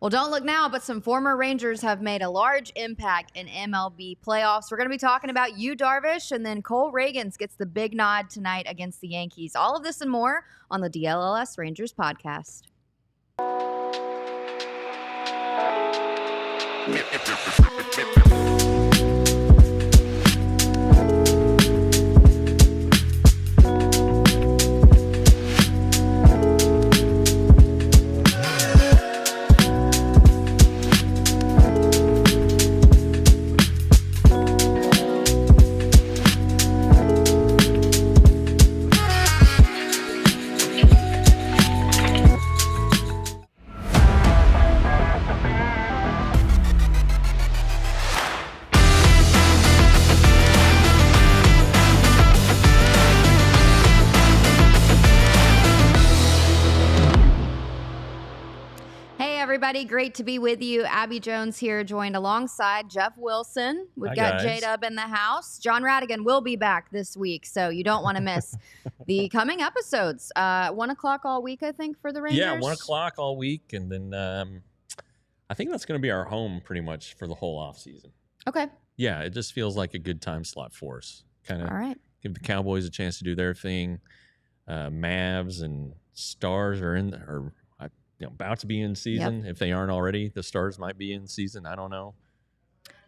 Well, don't look now, but some former Rangers have made a large impact in MLB playoffs. We're going to be talking about Yu Darvish, and then Cole Ragans gets the big nod tonight against the Yankees. All of this and more on the DLLS Rangers podcast. Everybody, great to be with you. Abby Jones here, joined alongside Jeff Wilson. We've got J-Dub in the house. John Radigan will be back this week, so you don't want to miss the coming episodes. 1 o'clock all week, I think, for the Rangers. Yeah, 1 o'clock all week, and then I think that's going to be our home pretty much for the whole off season. Okay. Yeah, it just feels like a good time slot for us. Kind of all right. Give the Cowboys a chance to do their thing. Mavs and Stars are about to be in season. Yep. If they aren't already, the Stars might be in season. I don't know.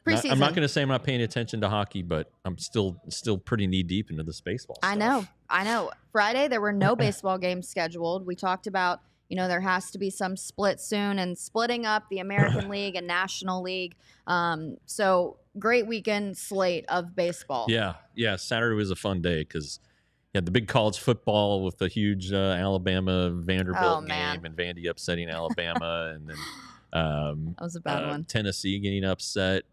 Preseason. I'm not going to say I'm not paying attention to hockey, but I'm still pretty knee deep into this baseball stuff. I know. Friday, there were no baseball games scheduled. We talked about, there has to be some split soon and splitting up the American League and National League. So great weekend slate of baseball. Yeah. Saturday was a fun day because you had the big college football with the huge Alabama Vanderbilt game and Vandy upsetting Alabama, and then that was a bad one. Tennessee getting upset,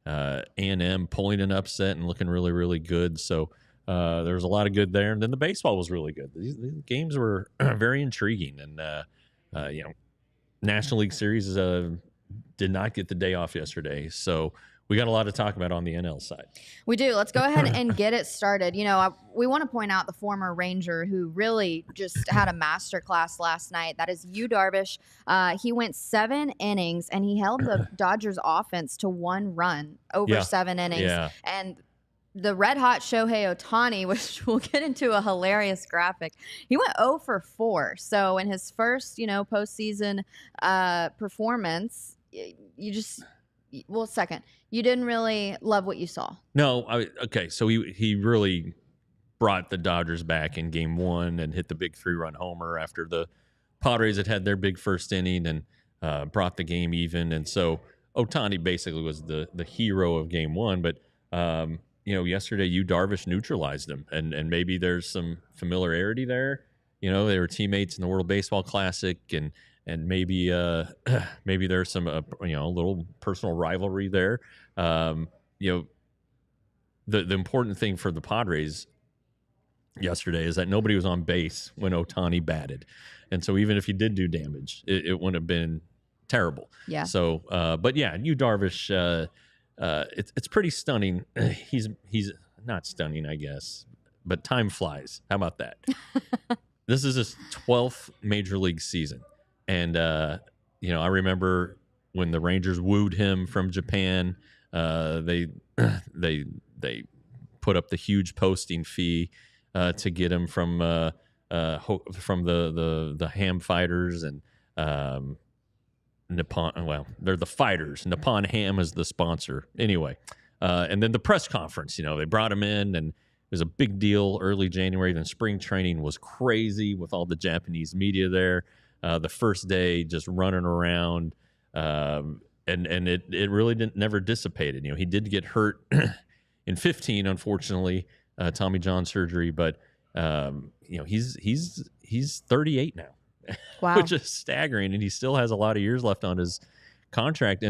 A&M pulling an upset and looking really, really good. So there was a lot of good there, and then the baseball was really good. These games were very intriguing, and National League Series did not get the day off yesterday, so we got a lot to talk about on the NL side. We do. Let's go ahead and get it started. We want to point out the former Ranger who really just had a masterclass last night. That is Yu Darvish. He went 7 innings, and he held the Dodgers offense to 1 run over 7 innings. Yeah. And the red-hot Shohei Ohtani, which we'll get into a hilarious graphic, he went 0 for 4. So in his first, postseason performance, you didn't really love what you saw. No, okay. So he really brought the Dodgers back in Game 1 and hit the big 3-run homer after the Padres had their big first inning and brought the game even. And so Ohtani basically was the hero of Game 1. But yesterday Yu Darvish neutralized him, and maybe there's some familiarity there. They were teammates in the World Baseball Classic, and maybe there's some a little personal rivalry there. The important thing for the Padres yesterday is that nobody was on base when Ohtani batted, and so even if he did do damage, it wouldn't have been terrible. Yeah. So, but yeah, Yu Darvish, it's pretty stunning. He's not stunning, I guess, but time flies. How about that? This is his 12th major league season. And, I remember when the Rangers wooed him from Japan, they put up the huge posting fee to get him from the Ham Fighters and Nippon. Well, they're the Fighters. Nippon Ham is the sponsor. Anyway, and then the press conference, they brought him in, and it was a big deal early January. Then spring training was crazy with all the Japanese media there. The first day just running around, and it really never dissipated. He did get hurt in 15, unfortunately, Tommy John surgery, but he's 38 now, wow. Which is staggering, and he still has a lot of years left on his contract.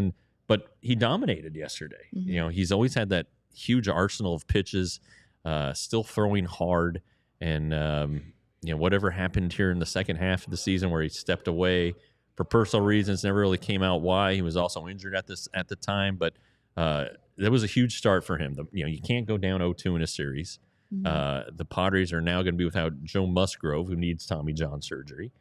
But he dominated yesterday. Mm-hmm. He's always had that huge arsenal of pitches, still throwing hard, and whatever happened here in the second half of the season where he stepped away for personal reasons, never really came out why. He was also injured at the time, but that was a huge start for him. You can't go down 0-2 in a series. Mm-hmm. The Padres are now going to be without Joe Musgrove, who needs Tommy John surgery.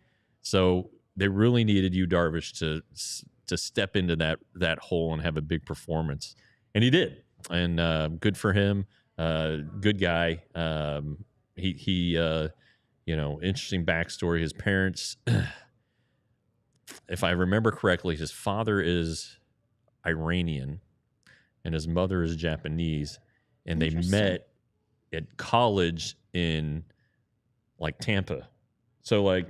So they really needed Darvish to step into that hole and have a big performance, and he did. And good for him. Good guy. He interesting backstory. His parents, if I remember correctly, his father is Iranian and his mother is Japanese, and they met at college in like Tampa. So like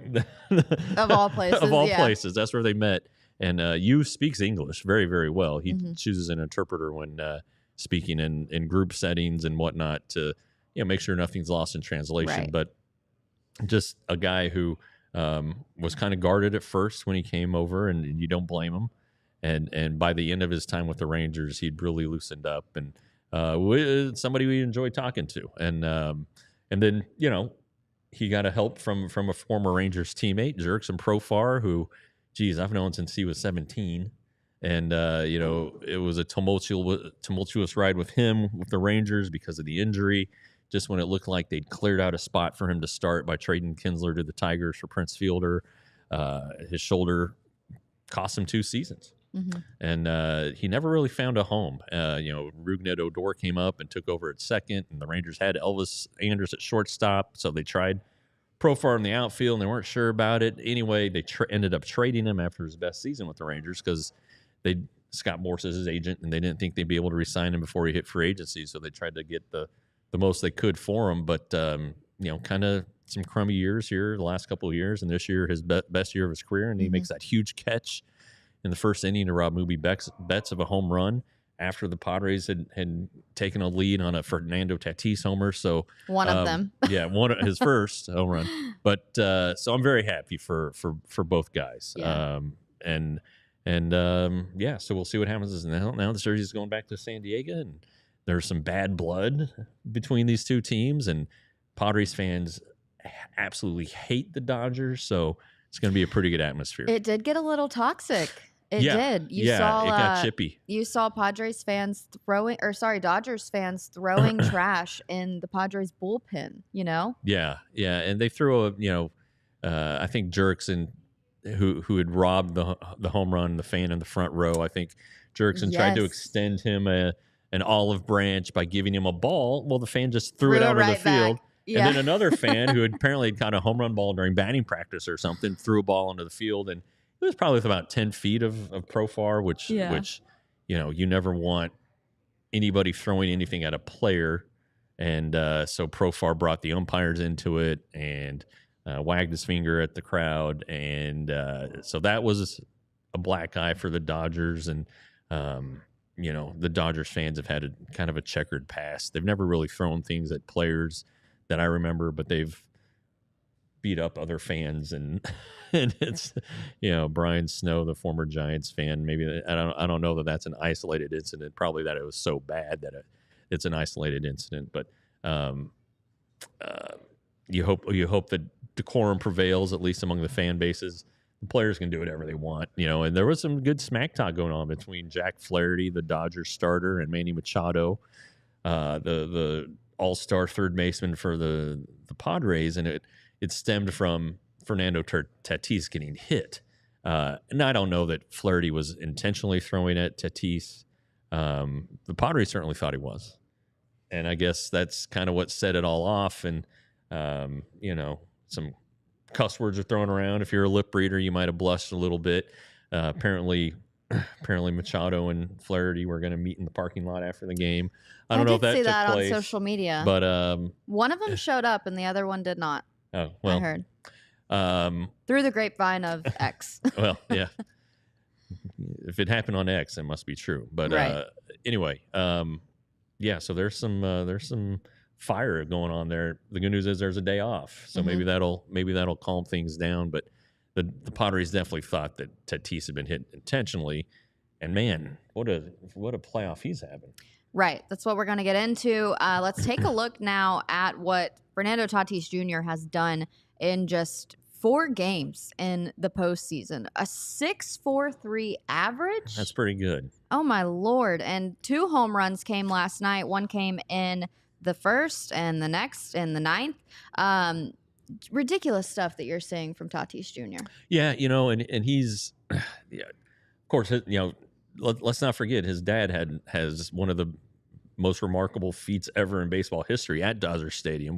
of all places, that's where they met. And Yu speaks English very, very well. He chooses an interpreter when speaking in group settings and whatnot to make sure nothing's lost in translation. Right. But just a guy who was kind of guarded at first when he came over, and you don't blame him. And by the end of his time with the Rangers, he'd really loosened up, and somebody we enjoyed talking to. And then he got a help from a former Rangers teammate, Jurickson Profar, who, geez, I've known since he was 17. And, it was a tumultuous ride with him, with the Rangers, because of the injury. Just when it looked like they'd cleared out a spot for him to start by trading Kinsler to the Tigers for Prince Fielder, his shoulder cost him 2 seasons. And he never really found a home. Rougned Odor came up and took over at second, and the Rangers had Elvis Andrus at shortstop, so they tried Profar in the outfield, and they weren't sure about it. Anyway, they ended up trading him after his best season with the Rangers because Scott Morse is his agent, and they didn't think they'd be able to re-sign him before he hit free agency, so they tried to get the most they could for him. But kind of some crummy years here the last couple of years, and this year his best year of his career, and he makes that huge catch in the first inning to rob Mookie Betts of a home run after the Padres had taken a lead on a Fernando Tatis homer. So one of them, his first home run. But so I'm very happy for both guys. Yeah. So we'll see what happens. Now the series is going back to San Diego, and there's some bad blood between these two teams, and Padres fans absolutely hate the Dodgers. So it's going to be a pretty good atmosphere. It did get a little toxic. It did. It got chippy. You saw Dodgers fans throwing trash in the Padres bullpen, Yeah. And they threw I think Jurickson, who had robbed the home run, the fan in the front row. I think Jurickson tried to extend him an olive branch by giving him a ball. Well, the fan just threw it out of the field. Yeah. And then another fan who had apparently caught a home run ball during batting practice or something threw a ball into the field, and it was probably about 10 feet of Profar, which you never want anybody throwing anything at a player. And so Profar brought the umpires into it and wagged his finger at the crowd. And so that was a black eye for the Dodgers. And, the Dodgers fans have had kind of a checkered past. They've never really thrown things at players that I remember, but they've beat up other fans, and it's Brian Snow, the former Giants fan. Maybe I don't know that that's an isolated incident. Probably that it was so bad that it's an isolated incident. But you hope that decorum prevails, at least among the fan bases. The players can do whatever they want, And there was some good smack talk going on between Jack Flaherty, the Dodgers starter, and Manny Machado, the all-star third baseman for the Padres, and it stemmed from Fernando Tatis getting hit. And I don't know that Flaherty was intentionally throwing at Tatis. The Padres certainly thought he was. And I guess that's kind of what set it all off. And, some cuss words are thrown around. If you're a lip reader, you might have blushed a little bit. Apparently Machado and Flaherty were going to meet in the parking lot after the game. I don't know if that took place on social media. But one of them showed up and the other one did not. Oh, well. I heard. Through the grapevine of X. Well, yeah. If it happened on X, it must be true. But anyway, so there's some fire going on there. The good news is there's a day off, so maybe that'll calm things down. But the Padres definitely thought that Tatis had been hit intentionally, and man, what a playoff he's having. Right, that's what we're going to get into. Let's take a look now at what Fernando Tatis Jr. has done in just 4 games in the postseason. A 6.43 average. That's pretty good. Oh my Lord! And 2 home runs came last night. One came in the first, and the next in the 9th. ridiculous stuff that you're seeing from Tatis Jr. Yeah, and he's, yeah, of course, let's not forget his dad has one of the most remarkable feats ever in baseball history at Dodger Stadium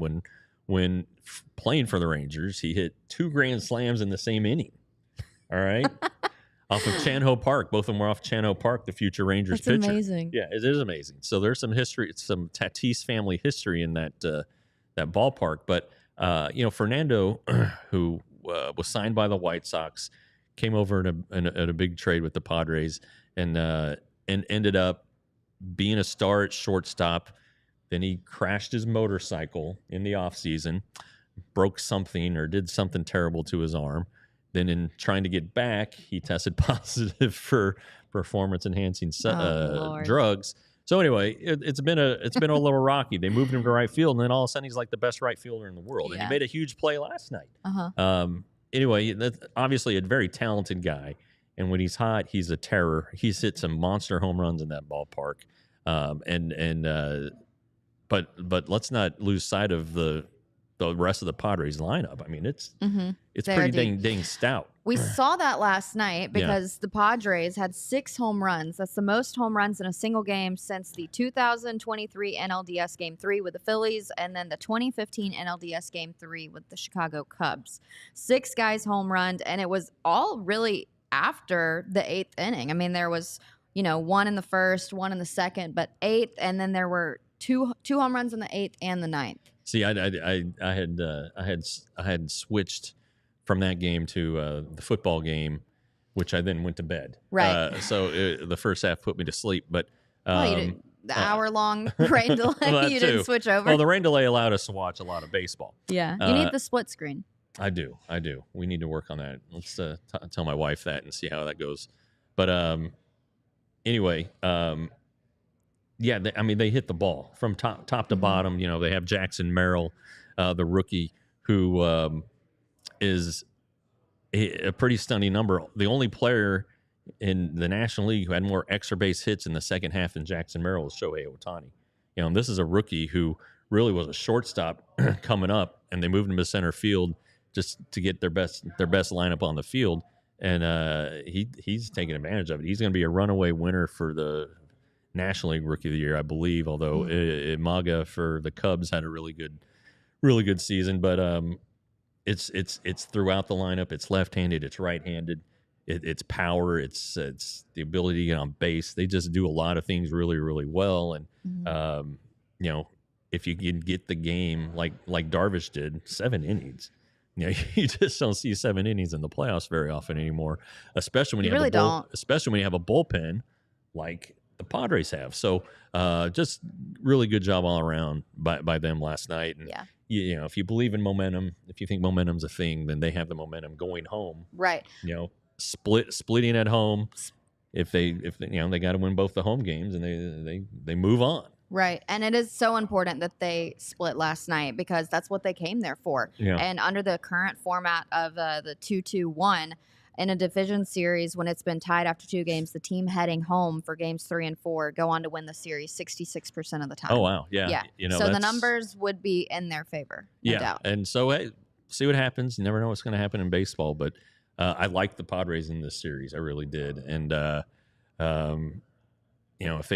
when playing for the Rangers. He hit 2 grand slams in the same inning. All right. Off of Chan-Ho Park. Both of them were off Chan-Ho Park, the future Rangers pitcher. That's amazing. Yeah, it is amazing. So there's some history, some Tatis family history in that ballpark. But, Fernando, who was signed by the White Sox, came over in a big trade with the Padres and ended up being a star at shortstop. Then he crashed his motorcycle in the offseason, broke something or did something terrible to his arm. Then in trying to get back, he tested positive for performance-enhancing drugs. So anyway, it's been a little rocky. They moved him to right field, and then all of a sudden he's like the best right fielder in the world. Yeah. And he made a huge play last night. Uh-huh. Anyway, that's obviously a very talented guy. And when he's hot, he's a terror. He's hit some monster home runs in that ballpark. But let's not lose sight of the rest of the Padres lineup. I mean, it's pretty dang stout. We saw that last night because the Padres had 6 home runs. That's the most home runs in a single game since the 2023 NLDS Game 3 with the Phillies and then the 2015 NLDS Game 3 with the Chicago Cubs. 6 guys home runned, and it was all really after the 8th inning. I mean, there was, 1 in the first, 1 in the second, but 8th, and then there were two home runs in the 8th and the 9th. See, I had switched from that game to the football game, which I then went to bed. Right. So the first half put me to sleep, but you didn't, the hour-long rain delay, you didn't switch over. Well, the rain delay allowed us to watch a lot of baseball. Yeah, you need the split screen. I do. We need to work on that. Let's tell my wife that and see how that goes. But anyway. Yeah, they hit the ball from top to bottom. They have Jackson Merrill, the rookie, who is a pretty stunning number. The only player in the National League who had more extra base hits in the second half than Jackson Merrill was Shohei Ohtani. And this is a rookie who really was a shortstop coming up, and they moved him to center field just to get their best lineup on the field. And he's taking advantage of it. He's going to be a runaway winner for the National League Rookie of the Year, I believe, although Imaga for the Cubs had a really good season. But it's throughout the lineup. It's left-handed, it's right-handed, it's power, it's the ability to get on base. They just do a lot of things really, really well. And if you can get the game like Darvish did, 7 innings. You just don't see 7 innings in the playoffs very often anymore, especially when especially when you have a bullpen like the Padres have. So just really good job all around by them last night. And if you believe in momentum, if you think momentum's a thing, then they have the momentum going home. Right. Splitting at home. If they got to win both the home games, and they move on. Right. And it is so important that they split last night because that's what they came there for. Yeah. And under the current format of the 2-2-1 in a division series, when it's been tied after 2 games, the team heading home for games 3 and 4 go on to win the series 66% of the time. Oh, wow. Yeah. Yeah. So the numbers would be in their favor. No doubt. And so, hey, see what happens. You never know what's going to happen in baseball, but I like the Padres in this series. I really did. And, if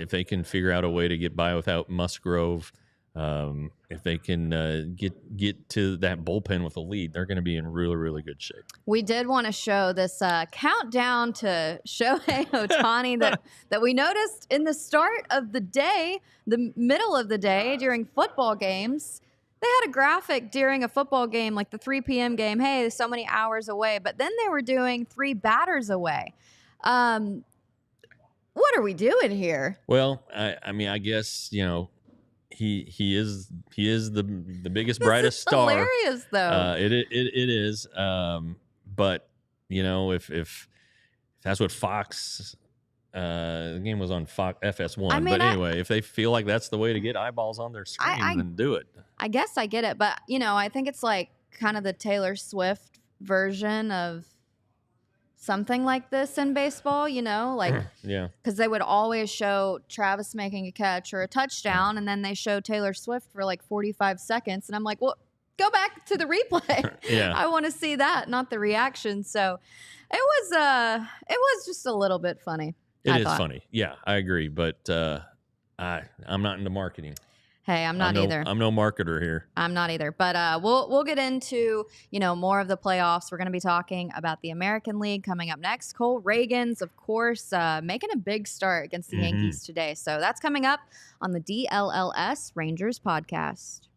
they can figure out a way to get by without Musgrove, if they can get to that bullpen with a lead, they're going to be in really, really good shape. We did want to show this countdown to Shohei Ohtani that we noticed in the start of the day, the middle of the day during football games. They had a graphic during a football game, like the 3 p.m. game. Hey, so many hours away. But then they were doing 3 batters away. What are we doing here? Well, I guess, he is the biggest, brightest star. Hilarious, though. It is. But if that's what Fox, the game was on Fox FS1. But anyway, if they feel like that's the way to get eyeballs on their screen, then do it. I guess I get it, but I think it's like kind of the Taylor Swift version of something like this in baseball, because they would always show Travis making a catch or a touchdown, and then they show Taylor Swift for like 45 seconds, and I'm like, well, go back to the replay. Yeah. I want to see that, not the reaction. So it was just a little bit funny. It is funny. Yeah, I agree. But I'm not into marketing. Hey, I'm not either. I'm no marketer here. I'm not either. But we'll get into, more of the playoffs. We're going to be talking about the American League coming up next. Cole Ragans, of course, making a big start against the Yankees today. So that's coming up on the DLLS Rangers podcast.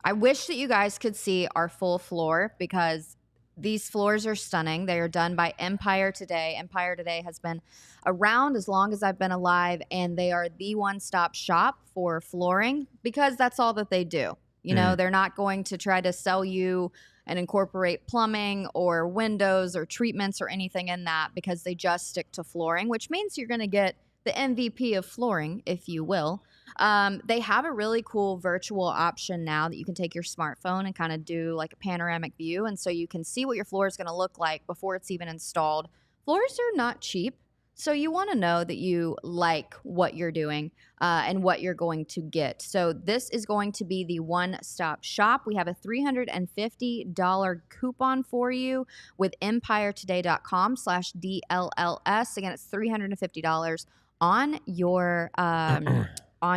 I wish that you guys could see our full floor because these floors are stunning. They are done by Empire Today. Empire Today has been around as long as I've been alive, and they are the one-stop shop for flooring because that's all that they do. They're not going to try to sell you and incorporate plumbing or windows or treatments or anything in that because they just stick to flooring, which means you're going to get the MVP of flooring, if you will. They have a really cool virtual option now that you can take your smartphone and kind of do like a panoramic view. And so you can see what your floor is going to look like before it's even installed. Floors are not cheap. So you want to know that you like what you're doing and what you're going to get. So this is going to be the one-stop shop. We have a $350 coupon for you with empiretoday.com/DLLS. Again, it's $350 on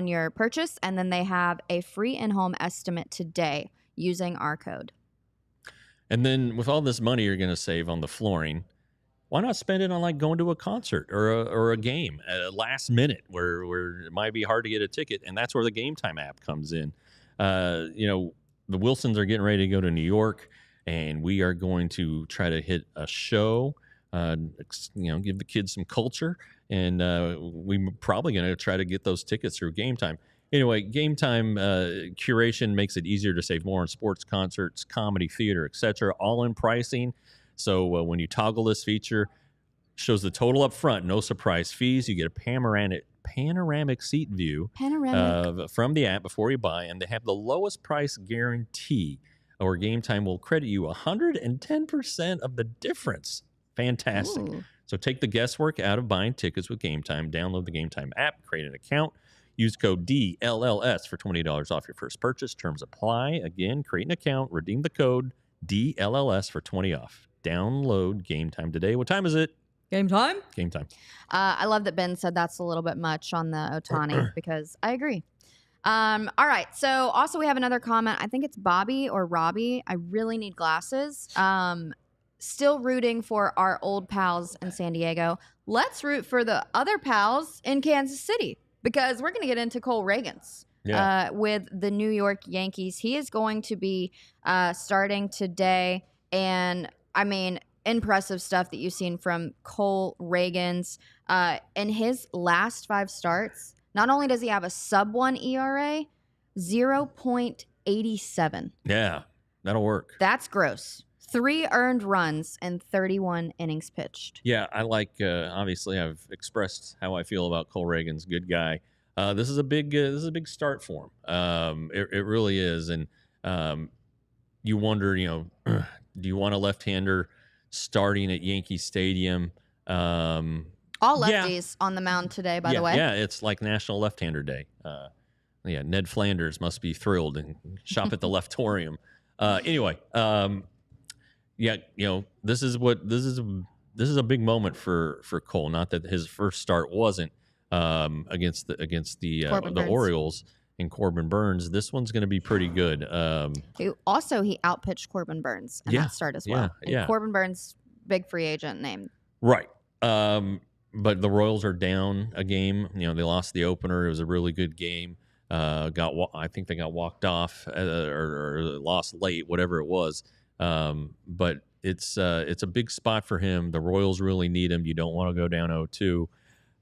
your purchase, and then they have a free in-home estimate today using our code. And then with all this money you're going to save on the flooring, why not spend it on like going to a concert or a game at a last minute where it might be hard to get a ticket, and that's where the Game Time app comes in. The Wilsons are getting ready to go to New York, and we are going to try to hit a show. Give the kids some culture, and we're probably going to try to get those tickets through Game Time. Anyway, Game Time curation makes it easier to save more on sports, concerts, comedy, theater, etc., all in pricing. So when you toggle this feature, shows the total up front, no surprise fees. You get a panoramic seat view from the app before you buy, and they have the lowest price guarantee, or Game Time will credit you 110% of the difference. Fantastic. Ooh. So take the guesswork out of buying tickets with Game Time. Download the Game Time app, create an account, use code DLLS for $20 off your first purchase. Terms apply. Again, create an account, redeem the code DLLS for $20 off. Download Game Time today. What time is it? Game time? Game time. I love that Ben said that's a little bit much on the Ohtani because I agree. All right. So also we have another comment. I think it's Bobby or Robbie. I really need glasses. Still rooting for our old pals in San Diego. Let's root for the other pals in Kansas City because we're going to get into Cole Ragans with the New York Yankees. He is going to be starting today. And, I mean, impressive stuff that you've seen from Cole Ragans. In his last 5 starts, not only does he have a sub-1 ERA, 0.87. Yeah, that'll work. That's gross. 3 earned runs and 31 innings pitched. Yeah, I like. Obviously, I've expressed how I feel about Cole Ragans. Good guy. This is a big start for him. It really is, and you wonder, do you want a left-hander starting at Yankee Stadium? All lefties on the mound today, by the way. Yeah, it's like National Left-Hander Day. Ned Flanders must be thrilled and shop at the Leftorium. Anyway. This is a big moment for Cole. Not that his first start wasn't against the Orioles and Corbin Burns. This one's going to be pretty good. He outpitched Corbin Burns in that start as well. And Corbin Burns, big free agent name. Right. But the Royals are down a game. They lost the opener. It was a really good game. I think they got walked off or lost late, whatever it was. But it's a big spot for him. The Royals really need him. You don't want to go down 0-2.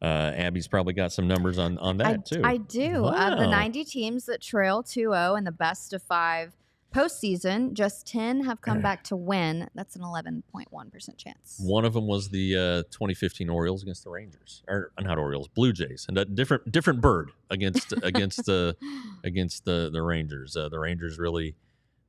Abby's probably got some numbers on that too. I do. Wow. Of the 90 teams that trail 2-0 in the best of 5 postseason, just 10 have come back to win. That's an 11.1% chance. One of them was the 2015 Orioles against the Rangers, or not Orioles, Blue Jays, and a different bird against the Rangers. The Rangers really.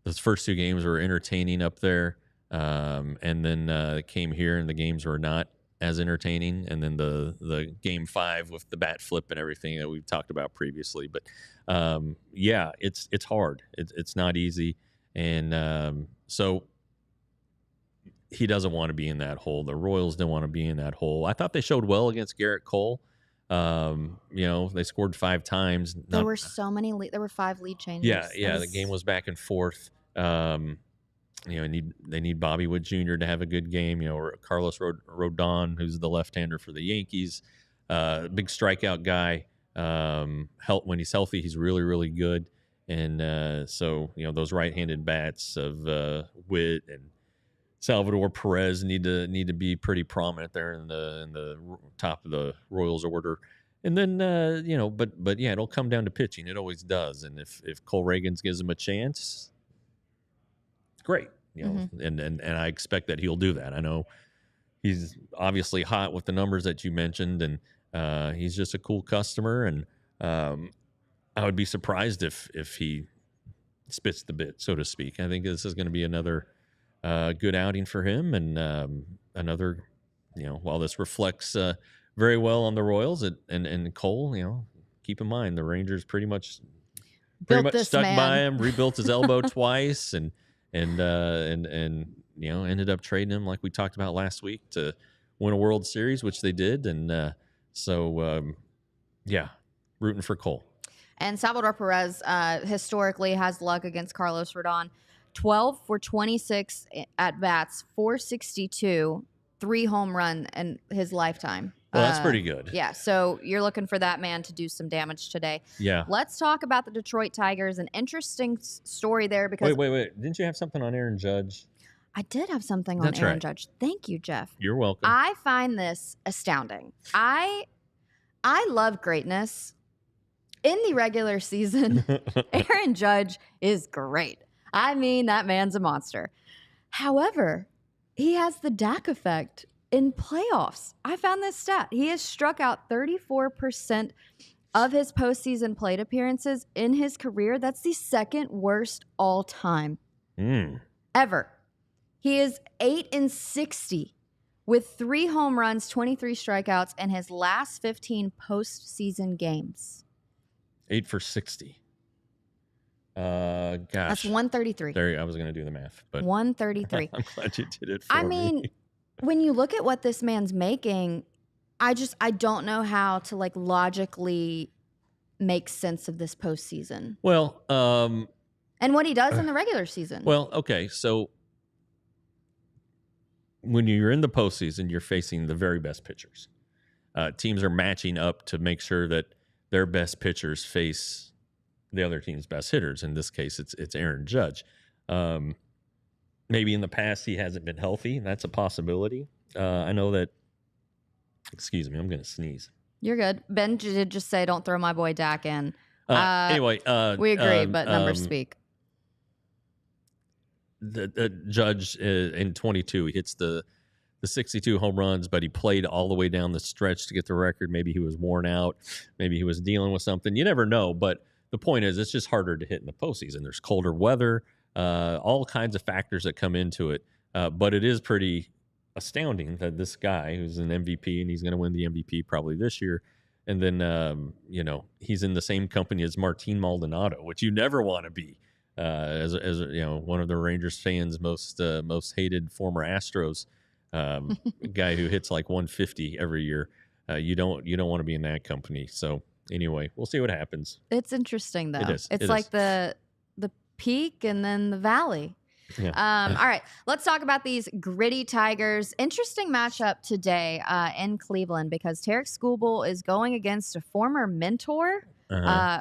Those first 2 games were entertaining up there, and then it came here, and the games were not as entertaining, and then the game 5 with the bat flip and everything that we've talked about previously. But yeah, it's hard. It's not easy, and so he doesn't want to be in that hole. The Royals don't want to be in that hole. I thought they showed well against Garrett Cole. They scored 5 times. There were so many. There were 5 lead changes. Yeah. The game was back and forth. They need Bobby Witt Jr. to have a good game. Carlos Rodon, who's the left-hander for the Yankees, big strikeout guy. When he's healthy, he's really, really good. And so those right-handed bats of Witt and Salvador Perez need to be pretty prominent there in the top of the Royals order. And then but yeah, it'll come down to pitching. It always does. And if Cole Ragans gives him a chance, great. And I expect that he'll do that. I know he's obviously hot with the numbers that you mentioned, and he's just a cool customer. And I would be surprised if he spits the bit, so to speak. I think this is going to be another good outing for him, and another, while this reflects very well on the Royals and Cole, keep in mind the Rangers pretty much stuck by him, rebuilt his elbow twice, and ended up trading him like we talked about last week to win a World Series, which they did, and yeah, rooting for Cole. And Salvador Perez historically has luck against Carlos Rodon. 12 for 26 at bats, 462, 3 home run in his lifetime. Well, that's pretty good. Yeah, so you're looking for that man to do some damage today. Yeah. Let's talk about the Detroit Tigers. An interesting story there because... Wait. Didn't you have something on Aaron Judge? I did have something on Aaron Judge. Thank you, Jeff. You're welcome. I find this astounding. I love greatness. In the regular season, Aaron Judge is great. I mean, that man's a monster. However, he has the Dak effect in playoffs. I found this stat. He has struck out 34% of his postseason plate appearances in his career. That's the second worst all time ever. He is 8-60 with 3 home runs, 23 strikeouts in his last 15 postseason games. 8 for 60. Gosh. That's 133. There, I was going to do the math, but 133. I'm glad you did it for me. I mean, when you look at what this man's making, I don't know how to logically make sense of this postseason. Well, and what he does in the regular season. Well, okay, so when you're in the postseason, you're facing the very best pitchers. Teams are matching up to make sure that their best pitchers face the other team's best hitters. In this case, it's Aaron Judge. Maybe in the past he hasn't been healthy. That's a possibility. I know that. Excuse me, I'm going to sneeze. You're good. Ben did just say, "Don't throw my boy Dak in." Anyway, we agree, but numbers speak. The Judge in 22, he hits the 62 home runs, but he played all the way down the stretch to get the record. Maybe he was worn out. Maybe he was dealing with something. You never know, but the point is it's just harder to hit in the postseason. There's colder weather, all kinds of factors that come into it. But it is pretty astounding that this guy who's an MVP, and he's going to win the MVP probably this year, and then, he's in the same company as Martin Maldonado, which you never want to be. As one of the Rangers fans' most hated former Astros, guy who hits like 150 every year. You don't want to be in that company. So anyway, we'll see what happens. It's interesting though. It is. The peak and then the valley. Yeah. All right, let's talk about these gritty Tigers. Interesting matchup today in Cleveland because Tarek Skubal is going against a former mentor.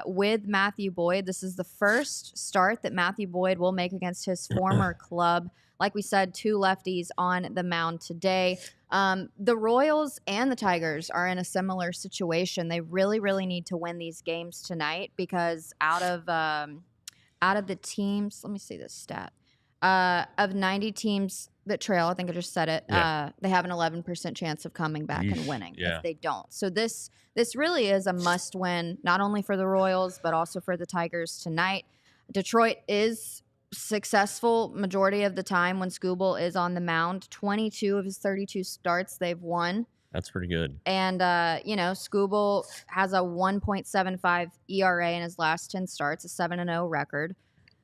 With Matthew Boyd. This is the first start that Matthew Boyd will make against his former club. Like we said, 2 lefties on the mound today. The Royals and the Tigers are in a similar situation. They really, really need to win these games tonight because out of the teams, let me see this stat. Of 90 teams that trail, I think I just said it, they have an 11% chance of coming back and winning if they don't. So this really is a must-win, not only for the Royals, but also for the Tigers tonight. Detroit is successful majority of the time when Skubal is on the mound. 22 of his 32 starts, they've won. That's pretty good. And, Skubal has a 1.75 ERA in his last 10 starts, a 7-0 record.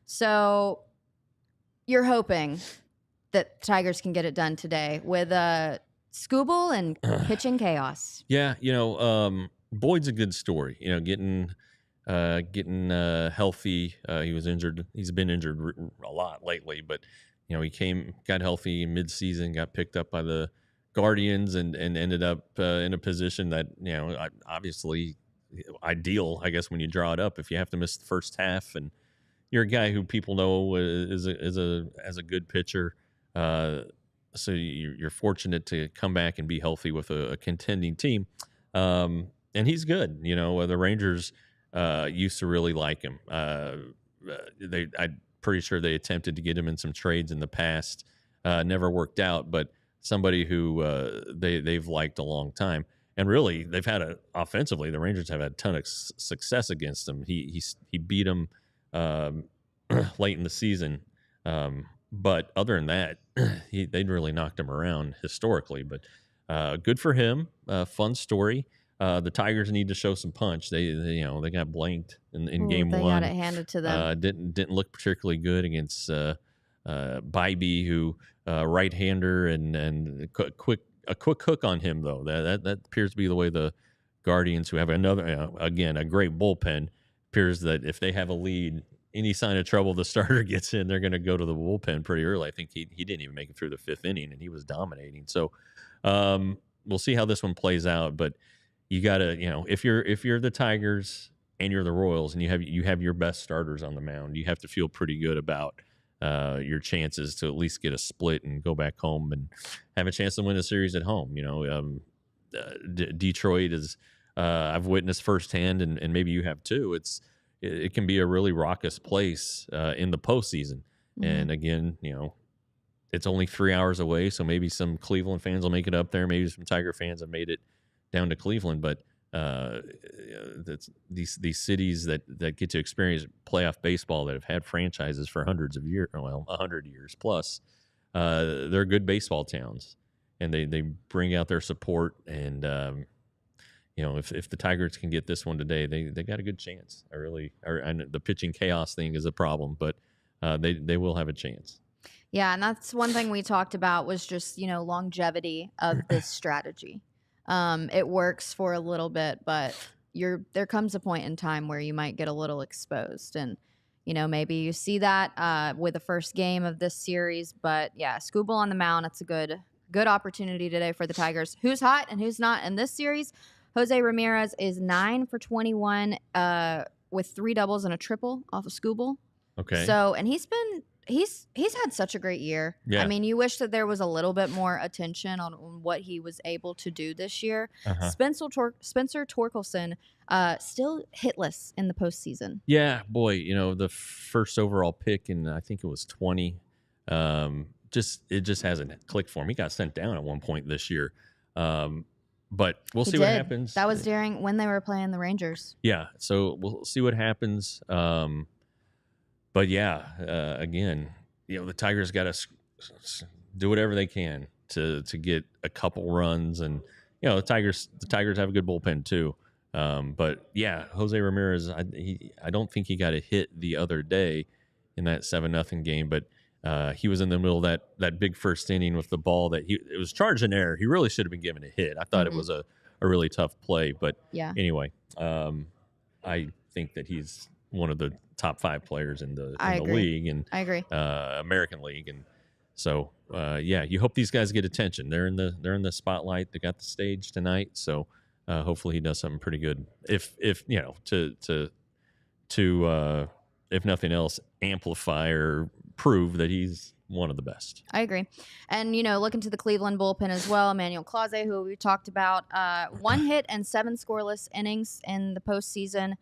So you're hoping that Tigers can get it done today with Skubal and pitching chaos. Yeah, Boyd's a good story. Getting healthy. He was injured. He's been injured a lot lately, but he got healthy mid-season, got picked up by the Guardians, and ended up in a position that obviously ideal, I guess, when you draw it up. If you have to miss the first half, and you're a guy who people know is a good pitcher, so you're fortunate to come back and be healthy with a contending team, and he's good. The Rangers used to really like him. I'm pretty sure they attempted to get him in some trades in the past, never worked out, but somebody who they've liked a long time. And really, they've had offensively, the Rangers have had a ton of success against him. He beat them late in the season, but other than that, they'd really knocked him around historically. But good for him. Fun story. The Tigers need to show some punch. They got blanked in game one. They got it handed to them. Didn't look particularly good against Bybee, who right-hander, and a quick hook on him though. That appears to be the way the Guardians, who have another again a great bullpen, appears that if they have a lead, any sign of trouble the starter gets in, they're going to go to the bullpen pretty early. I think he didn't even make it through the fifth inning, and he was dominating. So we'll see how this one plays out. But you got to, if you're the Tigers and you're the Royals, and you have your best starters on the mound, you have to feel pretty good about your chances to at least get a split and go back home and have a chance to win a series at home. Detroit is, I've witnessed firsthand, and maybe you have too. It can be a really raucous place in the postseason. Mm-hmm. And again, it's only 3 hours away, so maybe some Cleveland fans will make it up there. Maybe some Tiger fans have made it down to Cleveland, but these cities that get to experience playoff baseball, that have had franchises for hundreds of years, 100 years plus, they're good baseball towns, and they bring out their support. And if the Tigers can get this one today, they got a good chance. I know the pitching chaos thing is a problem, but they will have a chance. Yeah, and that's one thing we talked about, was just longevity of this strategy. It works for a little bit, but there comes a point in time where you might get a little exposed, and maybe you see that with the first game of this series. But yeah, Skubal on the mound, it's a good opportunity today for the Tigers. Who's hot and who's not in this series? Jose Ramirez is 9 for 21 with 3 doubles and a triple off of Skubal. Okay. So, and he's had such a great year. Yeah. I mean, you wish that there was a little bit more attention on what he was able to do this year. Uh-huh. Spencer Torkelson still hitless in the postseason. Yeah, boy, the first overall pick, and I think it was 20. It just hasn't clicked for him. He got sent down at one point this year. But we'll see what happens. That was when they were playing the Rangers. Yeah, so we'll see what happens. But yeah, again, the Tigers got to do whatever they can to get a couple runs, and the Tigers have a good bullpen too. But yeah, Jose Ramirez, I don't think he got a hit the other day in that 7-0 game, but he was in the middle of that big first inning with the ball that it was charged in error. He really should have been given a hit. I thought it was a really tough play, but yeah. Anyway, I think that he's one of the top 5 players in the league, and I agree. American League, and so yeah, you hope these guys get attention. They're in the spotlight. They got the stage tonight, so hopefully he does something pretty good. If to if nothing else, amplify or prove that he's one of the best. I agree. And, looking to the Cleveland bullpen as well, Emmanuel Clase, who we talked about, 1 hit and 7 scoreless innings in the postseason.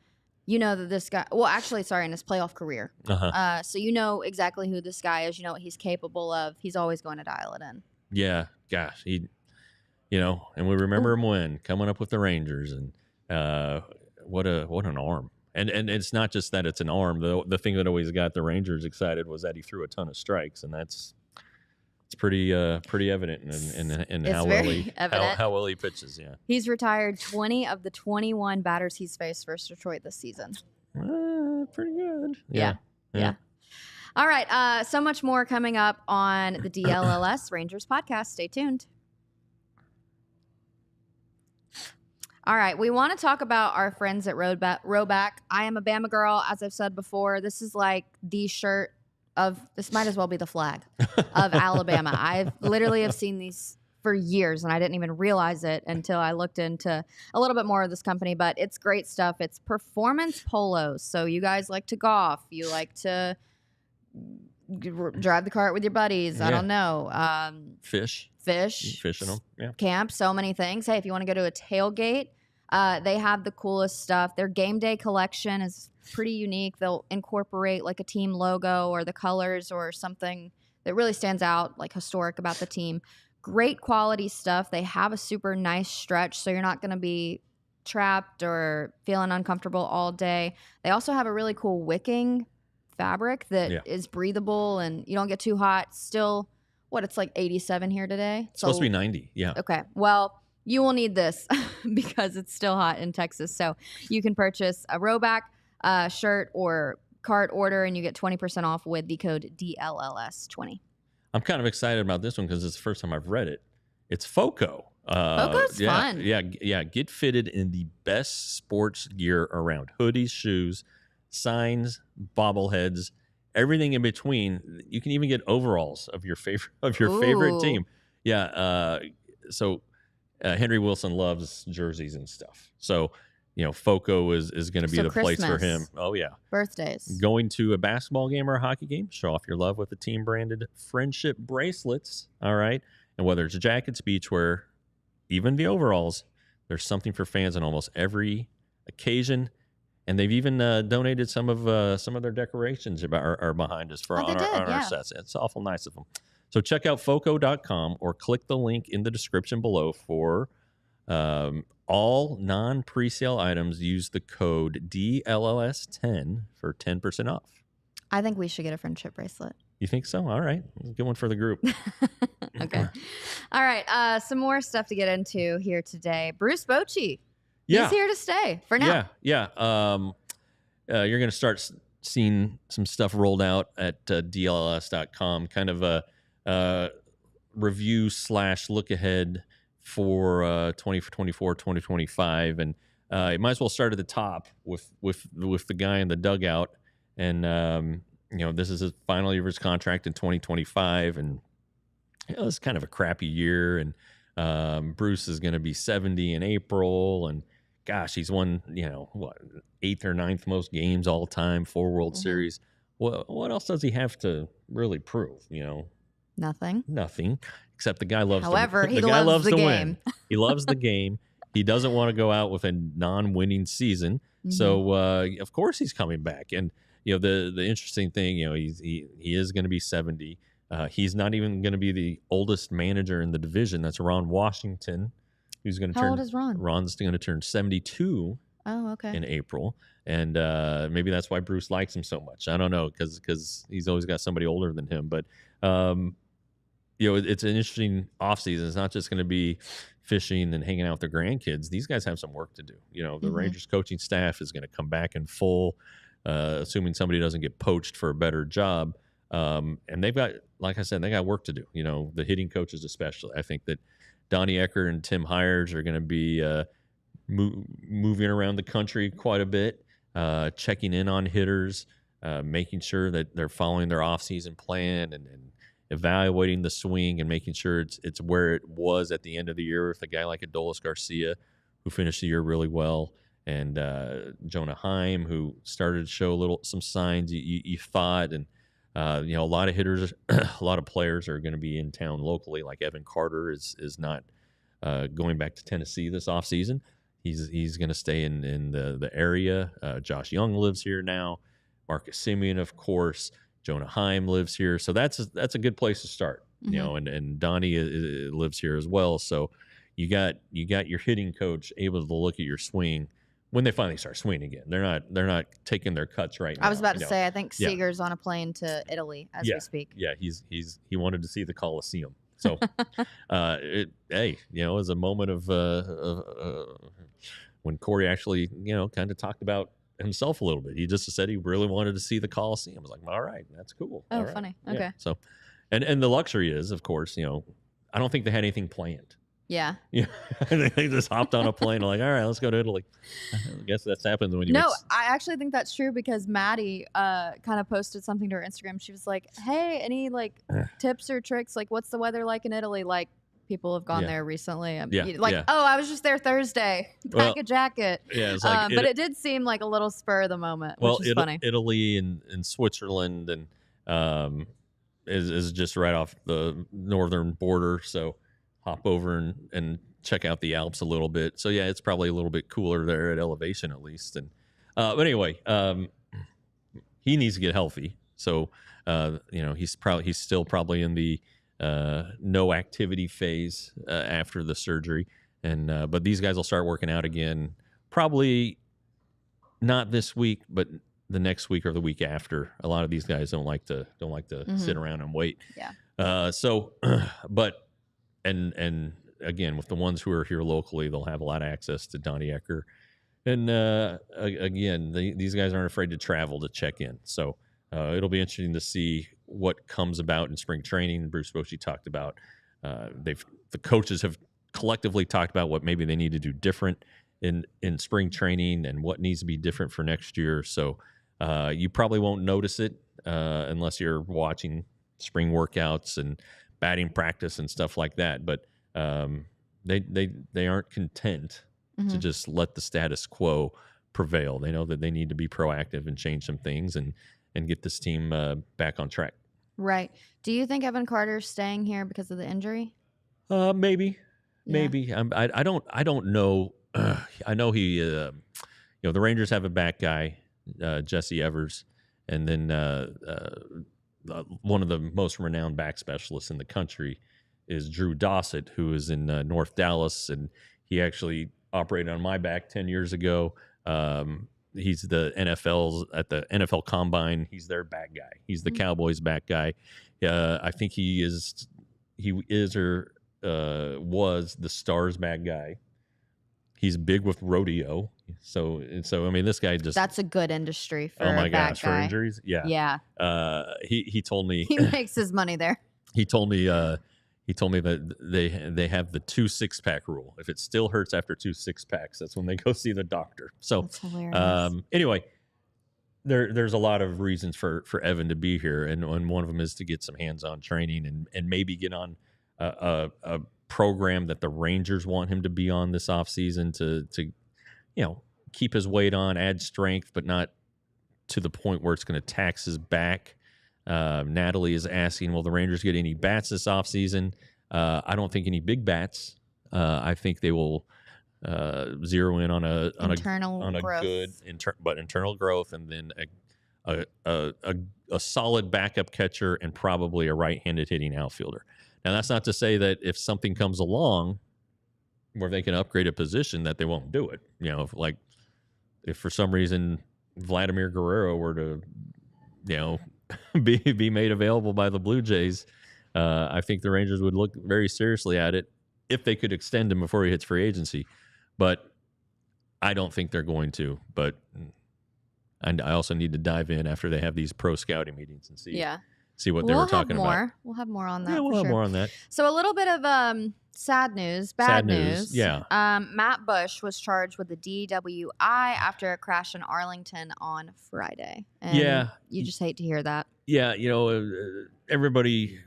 That this guy, in his playoff career. Uh-huh. So exactly who this guy is. You know what he's capable of. He's always going to dial it in. Yeah, gosh, and we remember him coming up with the Rangers, and what an arm. And it's not just that it's an arm. The thing that always got the Rangers excited was that he threw a ton of strikes, and it's pretty evident in It's how very evident. how well he pitches. Yeah, He's retired 20 of the 21 batters he's faced versus Detroit this season. Pretty good. Yeah. All right. So much more coming up on the DLLS Rangers podcast. Stay tuned. All right. We want to talk about our friends at Rowback. I am a Bama girl. As I've said before, this is like the shirt of, this might as well be the flag of Alabama. I've literally have seen these for years, and I didn't even realize it until I looked into a little bit more of this company, but it's great stuff. It's performance polos. So you guys like to golf. You like to drive the cart with your buddies. I don't know. Fishing them. Yeah. Camp, so many things. Hey, if you want to go to a tailgate, they have the coolest stuff. Their game day collection is pretty unique. They'll incorporate like a team logo or the colors or something that really stands out, like historic about the team. Great quality stuff. They have a super nice stretch, so you're not going to be trapped or feeling uncomfortable all day. They also have a really cool wicking fabric that is breathable and you don't get too hot. Still, it's like 87 here today? It's supposed to be 90, yeah. Okay, well, you will need this because it's still hot in Texas. So you can purchase a Rowback shirt or cart order, and you get 20% off with the code DLLS20. I'm kind of excited about this one because it's the first time I've read it. It's FOCO. FOCO's fun. Yeah. Get fitted in the best sports gear around. Hoodies, shoes, signs, bobbleheads, everything in between. You can even get overalls of your favorite team. Yeah. So Henry Wilson loves jerseys and stuff. So FOCO is going to be the Christmas, place for him. Oh, yeah. Birthdays. Going to a basketball game or a hockey game, show off your love with the team-branded friendship bracelets, all right? And whether it's jackets, beachwear, even the overalls, there's something for fans on almost every occasion. And they've even donated some of their decorations are behind us on our sets. It's awful nice of them. So check out FOCO.com or click the link in the description below for all non-presale items. Use the code DLLS10 for 10% off. I think we should get a friendship bracelet. You think so? All right. Good one for the group. Okay. All right. Some more stuff to get into here today. Bruce Bochy. Yeah. He's here to stay for now. Yeah. You're going to start seeing some stuff rolled out at DLLS.com. Kind of a review / look ahead for 2024, 2025, and you might as well start at the top with the guy in the dugout. And this is his final year of his contract in 2025, and it's kind of a crappy year. And Bruce is going to be 70 in April, and gosh, he's won 8th or 9th most games all time, 4 World Series. What else does he have to really prove? Nothing. Except the guy loves. However, he loves the game. He loves the game. He doesn't want to go out with a non-winning season. Mm-hmm. So of course he's coming back. And the interesting thing, he is going to be 70. He's not even going to be the oldest manager in the division. That's Ron Washington, who's going to turn. How old is Ron? Ron's going to turn 72. Oh, okay. In April, and maybe that's why Bruce likes him so much. I don't know, because he's always got somebody older than him. But it's an interesting offseason. It's not just going to be fishing and hanging out with their grandkids. These guys have some work to do. The Rangers coaching staff is going to come back in full, assuming somebody doesn't get poached for a better job. And they've got, like I said, they got work to do. The hitting coaches especially. I think that Donnie Ecker and Tim Hires are going to be moving around the country quite a bit, checking in on hitters, making sure that they're following their offseason plan and evaluating the swing and making sure it's where it was at the end of the year with a guy like Adolis Garcia, who finished the year really well, and Jonah Heim, who started to show some signs you thought. And a lot of hitters, a lot of players are going to be in town locally. Like Evan Carter is not going back to Tennessee this offseason. He's going to stay in the area. Josh Young lives here now. Marcus Semien, of course. Jonah Heim lives here, so that's a good place to start. And Donnie lives here as well. So you got your hitting coach able to look at your swing when they finally start swinging again. They're not taking their cuts right now. I was about to say, I think Yeah. Seager's on a plane to Italy as we speak. Yeah, he wanted to see the Coliseum. So, it was a moment of when Corey actually, kind of talked about himself a little bit. He just said he really wanted to see the Coliseum. I was like, all right, that's cool. Oh, all right. funny. Yeah. Okay. So, and the luxury is, of course, I don't think they had anything planned. Yeah. Yeah. They just hopped on a plane like, all right, let's go to Italy. I guess that's happened when you No, I actually think that's true because Maddie kind of posted something to her Instagram. She was like, hey, any like tips or tricks? Like, what's the weather like in Italy? Like, people have gone there recently. Oh, I was just there Thursday. Pack a jacket. Yeah, it's like but it did seem like a little spur of the moment, which is funny. Italy and Switzerland and is just right off the northern border, so hop over and check out the Alps a little bit. So yeah, it's probably a little bit cooler there at elevation at least. And but anyway, he needs to get healthy. So he's still probably in the no activity phase after the surgery. And but these guys will start working out again, probably not this week, but the next week or the week after. A lot of these guys don't like to sit around and wait. Yeah. But and again, with the ones who are here locally, they'll have a lot of access to Donnie Ecker. And again, these guys aren't afraid to travel to check in. So it'll be interesting to see what comes about in spring training. Bruce Bochy talked about the coaches have collectively talked about what maybe they need to do different in spring training and what needs to be different for next year. So you probably won't notice it unless you're watching spring workouts and batting practice and stuff like that. But they aren't content to just let the status quo prevail. They know that they need to be proactive and change some things and get this team back on track. Right. Do you think Evan Carter's staying here because of the injury? Maybe. I don't know. I know he. The Rangers have a back guy, Jesse Evers, and then one of the most renowned back specialists in the country is Drew Dossett, who is in North Dallas, and he actually operated on my back 10 years ago. He's the at the NFL Combine. He's their back guy. He's the Cowboys back guy. I think he is or was the Stars back guy. He's big with rodeo. So I mean, this guy just, that's a good industry for oh my a gosh, back guy. for injuries. Yeah. Yeah. He told me he makes his money there. He told me that they have the 2 6-pack rule. If it still hurts after 2 6-packs, that's when they go see the doctor. So that's hilarious. Anyway, there's a lot of reasons for Evan to be here, and one of them is to get some hands-on training and maybe get on a program that the Rangers want him to be on this offseason to keep his weight on, add strength, but not to the point where it's going to tax his back. Natalie is asking, will the Rangers get any bats this offseason? I don't think any big bats. I think they will zero in on a growth. Good internal growth, and then a solid backup catcher and probably a right-handed hitting outfielder. Now, that's not to say that if something comes along where they can upgrade a position that they won't do it. If for some reason Vladimir Guerrero were to, be made available by the Blue Jays, I think the Rangers would look very seriously at it if they could extend him before he hits free agency. But I don't think they're going to. But I also need to dive in after they have these pro scouting meetings and see what they were talking about. We'll have more on that. Yeah, we'll have more on that. So a little bit of sad news, bad news. Yeah. Matt Bush was charged with a DWI after a crash in Arlington on Friday. And you just hate to hear that. Yeah, everybody,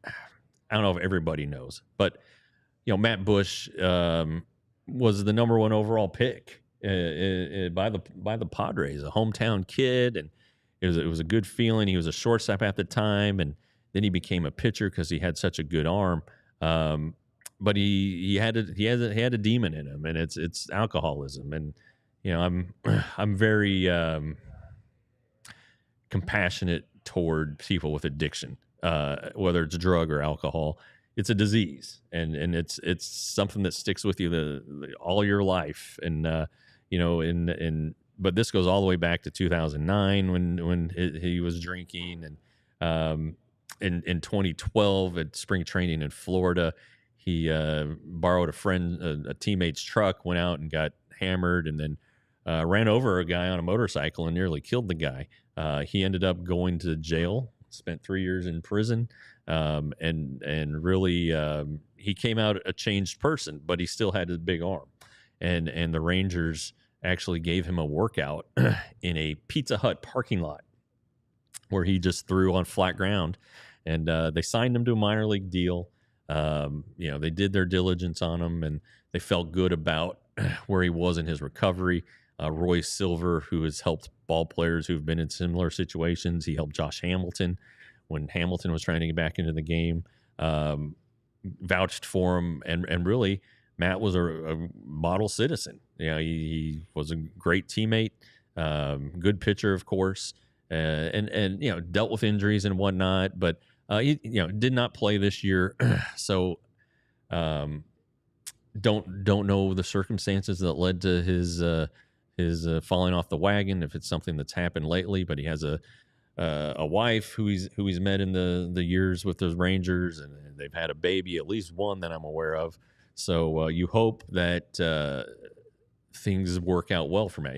I don't know if everybody knows, but Matt Bush was the number 1 overall pick by the Padres, a hometown kid, and it was a good feeling. He was a shortstop at the time, and then he became a pitcher because he had such a good arm. But he had a demon in him, and it's alcoholism. And I'm very compassionate toward people with addiction, whether it's drug or alcohol. It's a disease, and it's something that sticks with you all your life. And but this goes all the way back to 2009 when he was drinking, and in 2012 at spring training in Florida, he borrowed a teammate's truck, went out and got hammered, and then ran over a guy on a motorcycle and nearly killed the guy. He ended up going to jail, spent 3 years in prison, and really he came out a changed person, but he still had his big arm. And the Rangers actually gave him a workout in a Pizza Hut parking lot where he just threw on flat ground, and they signed him to a minor league deal. They did their diligence on him, and they felt good about where he was in his recovery. Roy Silver, who has helped ball players who've been in similar situations, he helped Josh Hamilton when Hamilton was trying to get back into the game, vouched for him, and really Matt was a model citizen. He was a great teammate, good pitcher, of course, and dealt with injuries and whatnot, but he did not play this year. So don't know the circumstances that led to his falling off the wagon, if it's something that's happened lately. But he has a wife who he's met in the years with those Rangers, and they've had a baby, at least one that I'm aware of. So you hope that things work out well for Matt.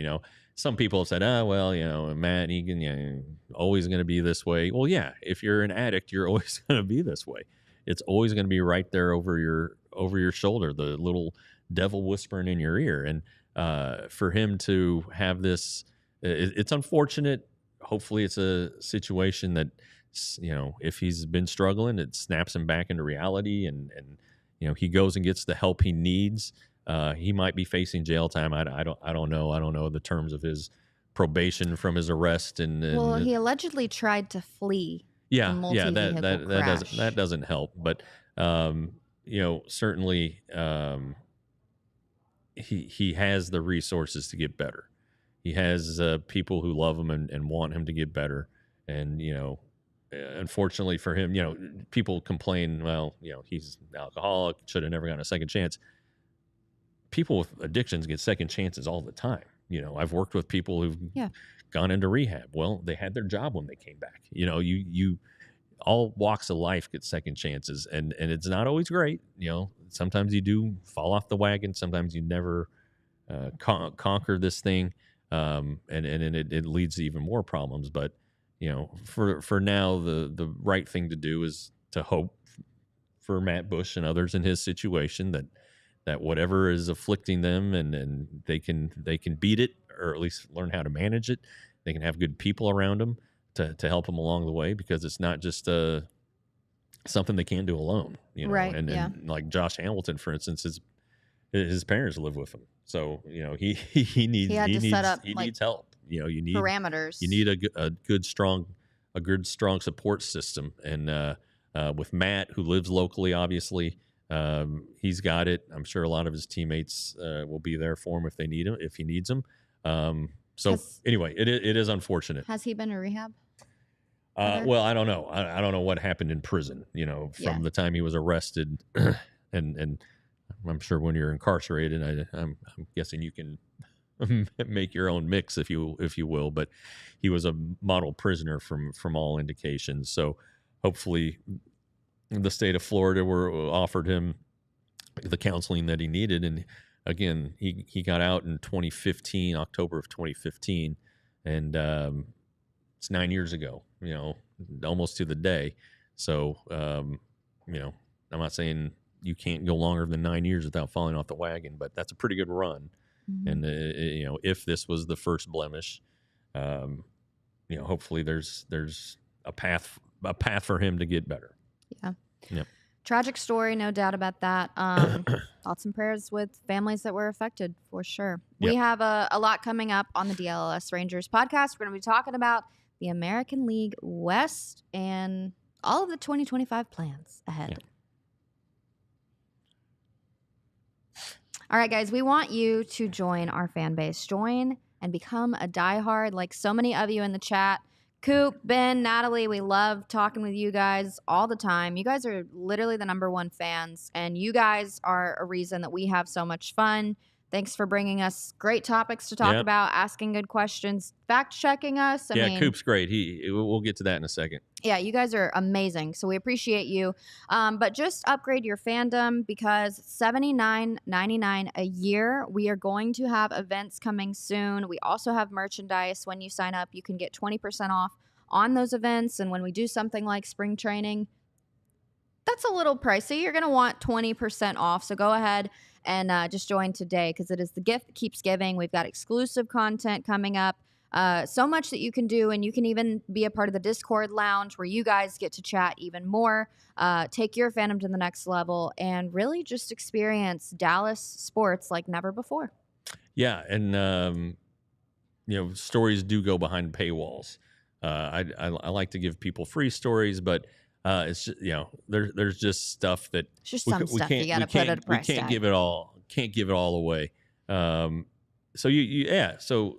Some people have said, Matt Egan, always going to be this way. Well, yeah, if you're an addict, you're always going to be this way. It's always going to be right there over your shoulder, the little devil whispering in your ear. And for him to have this, it's unfortunate. Hopefully it's a situation that, if he's been struggling, it snaps him back into reality, and he goes and gets the help he needs. He might be facing jail time. I don't know. I don't know the terms of his probation from his arrest. And well, he allegedly tried to flee. Yeah, that doesn't help. But certainly he has the resources to get better. He has people who love him and want him to get better. And unfortunately for him, people complain, he's an alcoholic, should have never gotten a second chance. People with addictions get second chances all the time. I've worked with people who've gone into rehab. Well, they had their job when they came back. You all walks of life get second chances, and it's not always great. Sometimes you do fall off the wagon. Sometimes you never conquer this thing, and it leads to even more problems. But for now, the right thing to do is to hope for Matt Bush and others in his situation that whatever is afflicting them, and they can beat it, or at least learn how to manage it. They can have good people around them to help them along the way, because it's not just something they can't do alone. Right? And like Josh Hamilton, for instance, his parents live with him, so he needs help. You need parameters. You need a good strong support system, and with Matt, who lives locally, obviously. He's got it. I'm sure a lot of his teammates will be there for him if he needs them. Anyway, it is unfortunate. Has he been to rehab? Well, I don't know. I don't know what happened in prison, from the time he was arrested. and I'm sure when you're incarcerated, I'm guessing you can make your own mix, if you will. But he was a model prisoner from all indications. So hopefully the state of Florida offered him the counseling that he needed. And again, he got out in October of 2015. And it's 9 years ago, almost to the day. So, I'm not saying you can't go longer than 9 years without falling off the wagon, but that's a pretty good run. Mm-hmm. And, if this was the first blemish, hopefully there's a path for him to get better. Yeah. Tragic story, no doubt about that. Thoughts and prayers with families that were affected, for sure. Yep. We have a lot coming up on the DLS Rangers podcast. We're going to be talking about the American League West and all of the 2025 plans ahead. Yep. All right, guys, we want you to join our fan base. Join and become a diehard, like so many of you in the chat. Coop, Ben, Natalie, we love talking with you guys all the time. You guys are literally the #1 fans, and you guys are a reason that we have so much fun, Thanks for bringing us great topics to talk about, asking good questions, fact-checking us. I mean, Coop's great. We'll get to that in a second. Yeah, you guys are amazing, so we appreciate you. But just upgrade your fandom because $79.99 a year. We are going to have events coming soon. We also have merchandise. When you sign up, you can get 20% off on those events. And when we do something like spring training, that's a little pricey. You're going to want 20% off. So go ahead and just join today because it is the gift that keeps giving. We've got exclusive content coming up. So much that you can do, and you can even be a part of the Discord lounge where you guys get to chat even more, take your fandom to the next level, and really just experience Dallas sports like never before. Yeah, and stories do go behind paywalls. I like to give people free stories, but it's just, there's just stuff that it's just some stuff you got to put at a price tag. Can't give it all away. So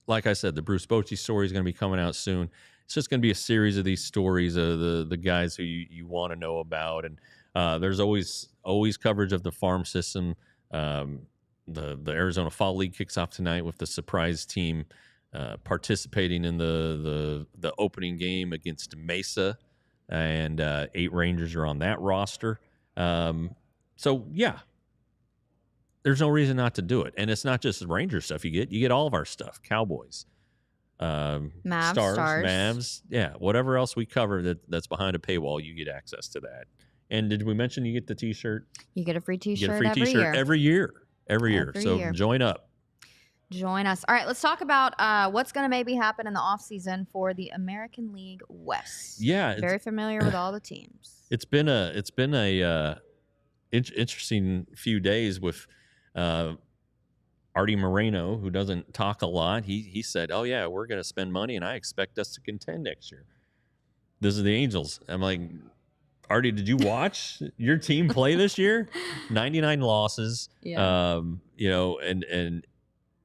like I said, the Bruce Bochy story is going to be coming out soon. It's just going to be a series of these stories of the guys who you want to know about, and there's always coverage of the farm system. The Arizona Fall League kicks off tonight with the surprise team participating in the opening game against Mesa, and 8 Rangers are on that roster. So yeah, there's no reason not to do it. And it's not just the Ranger stuff you get all of our stuff. Cowboys, Stars, Mavs. Yeah, whatever else we cover that's behind a paywall, you get access to that. And did we mention you get the T-shirt? You get a free T-shirt every year. So join up. Join us. All right, let's talk about what's going to maybe happen in the offseason for the American League West. Yeah. Very familiar with all the teams. It's been a interesting few days with Artie Moreno, who doesn't talk a lot. He said, "Oh yeah, we're going to spend money, and I expect us to contend next year." This is the Angels. I'm like, Artie, did you watch your team play this year? 99 losses. Yeah. And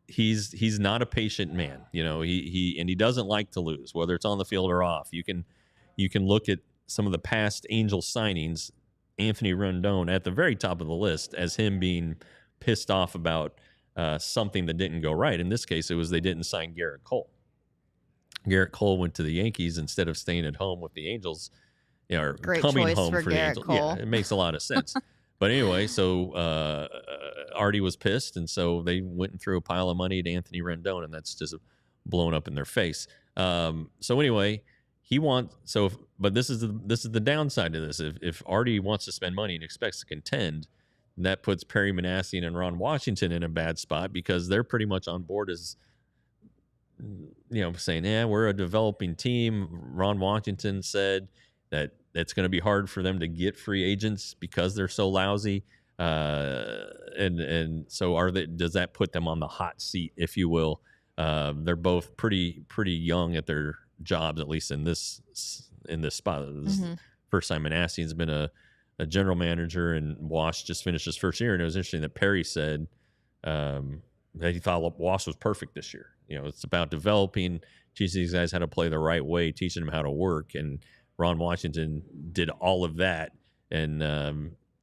he's not a patient man. He doesn't like to lose, whether it's on the field or off. You can look at some of the past Angels signings. Anthony Rendon at the very top of the list as him being pissed off about something that didn't go right. In this case, it was they didn't sign Garrett Cole. Garrett Cole went to the Yankees instead of staying at home with the Angels, or Great coming choice home for for the Garrett Angels. Cole. Yeah, it makes a lot of sense. But anyway, so Artie was pissed, and so they went and threw a pile of money at Anthony Rendon, and that's just blown up in their face. So anyway, but this is the downside to this. If Artie wants to spend money and expects to contend, that puts Perry Manassian and Ron Washington in a bad spot because they're pretty much on board as saying, we're a developing team. Ron Washington said that it's going to be hard for them to get free agents because they're so lousy. And so does that put them on the hot seat, if you will? They're both pretty young at their jobs, at least in this spot. First time Manassian's been a general manager, and Wash just finished his first year. And it was interesting that Perry said that he thought Wash was perfect this year. It's about developing, teaching these guys how to play the right way, teaching them how to work. And Ron Washington did all of that. And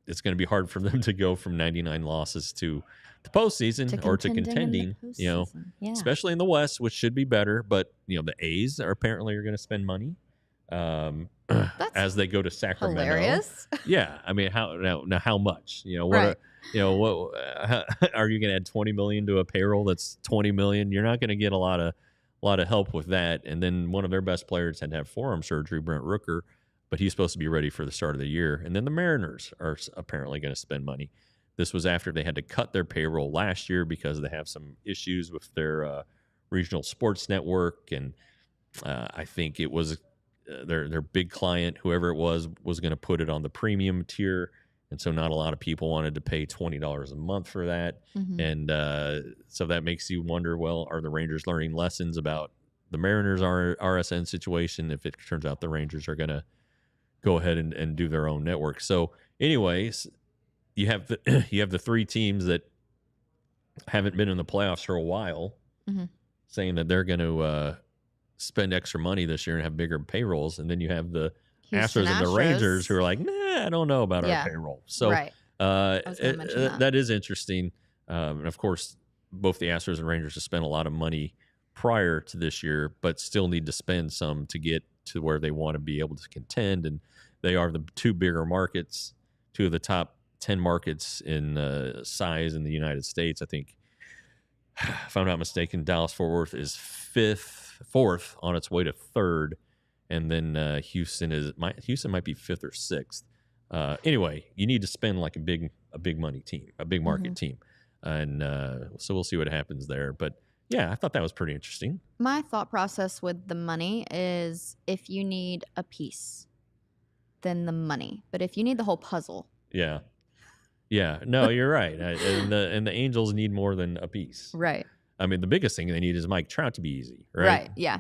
it's going to be hard for them to go from 99 losses to the postseason or to contending, especially in the West, which should be better. But, the A's are apparently going to spend money as they go to Sacramento. Hilarious. Yeah. I mean, how much? What are you going to add $20 million to a payroll that's $20 million? You're not going to get a lot of help with that. And then one of their best players had to have forearm surgery, Brent Rooker, but he's supposed to be ready for the start of the year. And then the Mariners are apparently going to spend money. This was after they had to cut their payroll last year because they have some issues with their regional sports network. And I think it was their big client, whoever it was going to put it on the premium tier. And so not a lot of people wanted to pay $20 a month for that. Mm-hmm. And so that makes you wonder, well, are the Rangers learning lessons about the Mariners RSN situation if it turns out the Rangers are going to go ahead and do their own network? So anyways, you have the 3 teams that haven't been in the playoffs for a while, saying that they're going to spend extra money this year and have bigger payrolls. And then you have the Astros and the Rangers who are like, I don't know about our payroll. So right. that is interesting. And of course, both the Astros and Rangers have spent a lot of money prior to this year, but still need to spend some to get to where they want to be able to contend. And they are the two bigger markets, two of the top 10 markets in size in the United States. I think, if I'm not mistaken, Dallas-Fort Worth is fourth on its way to third, and then Houston might be fifth or sixth. Anyway, you need to spend like a big money team, a big market team, and so we'll see what happens there. But yeah, I thought that was pretty interesting. My thought process with the money is if you need a piece, then the money. But if you need the whole puzzle, yeah, no, you're right. And the Angels need more than a piece. Right. I mean, the biggest thing they need is Mike Trout to be easy, right? Right. Yeah.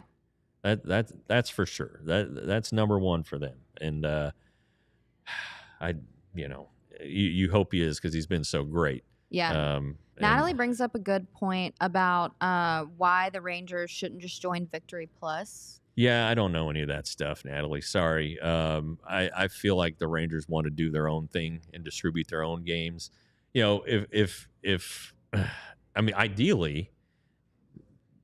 That's for sure. That's number one for them. And you hope he is because he's been so great. Yeah. Natalie brings up a good point about why the Rangers shouldn't just join Victory Plus. Yeah, I don't know any of that stuff, Natalie. Sorry. I feel like the Rangers want to do their own thing and distribute their own games. You know, if I mean, ideally,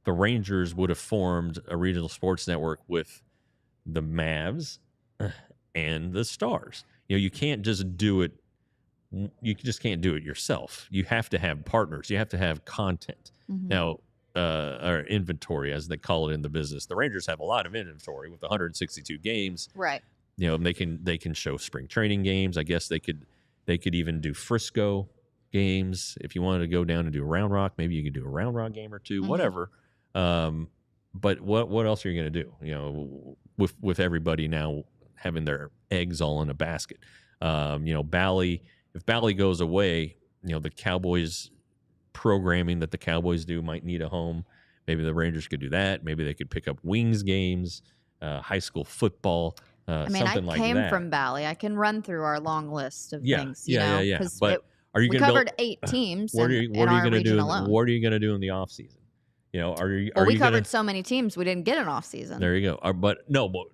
the Rangers would have formed a regional sports network with the Mavs and the Stars. You know, you can't just do it. You just can't do it yourself. You have to have partners. You have to have content. Now, or inventory, as they call it in the business. The Rangers have a lot of inventory with 162 games. Right. You know, they can show spring training games. I guess they could even do Frisco games if you wanted to go down and do a Round Rock. Maybe you could do a Round Rock game or two, whatever. But what else are you going to do? You know, with everybody now having their eggs all in a basket. You know, if Bally goes away, you know, the Cowboys programming that the Cowboys do might need a home. Maybe the Rangers could do that. Maybe they could pick up Wings games, high school football, something like that. I came from Bally. I can run through our long list of things. Yeah. But we covered 8 teams. What are you going to do? What are you going to do in the off season? You know, we covered so many teams, we didn't get an off season. There you go. But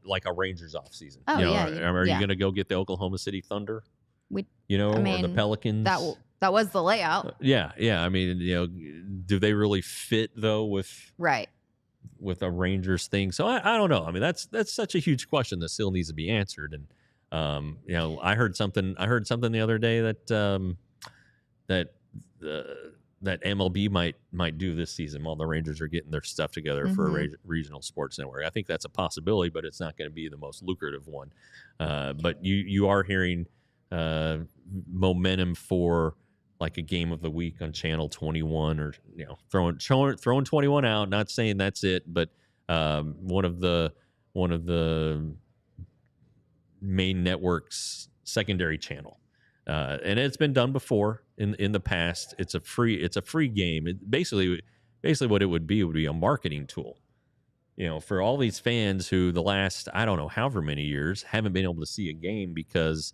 like a Rangers off season. Oh, you know, yeah. Are you going to go get the Oklahoma City Thunder? Or the Pelicans? That was the layout. Yeah. I mean, you know, do they really fit though with a Rangers thing? So I don't know. I mean, that's such a huge question that still needs to be answered. And you know, I heard something the other day that MLB might do this season while the Rangers are getting their stuff together for a regional sports network. I think that's a possibility, but it's not going to be the most lucrative one. But you are hearing momentum for like a game of the week on channel 21, or you know, throwing 21 out. Not saying that's it, but one of the main networks' secondary channel, and it's been done before in the past. It's a free game. Basically what it would be a marketing tool. You know, for all these fans who the last, I don't know, however many years haven't been able to see a game because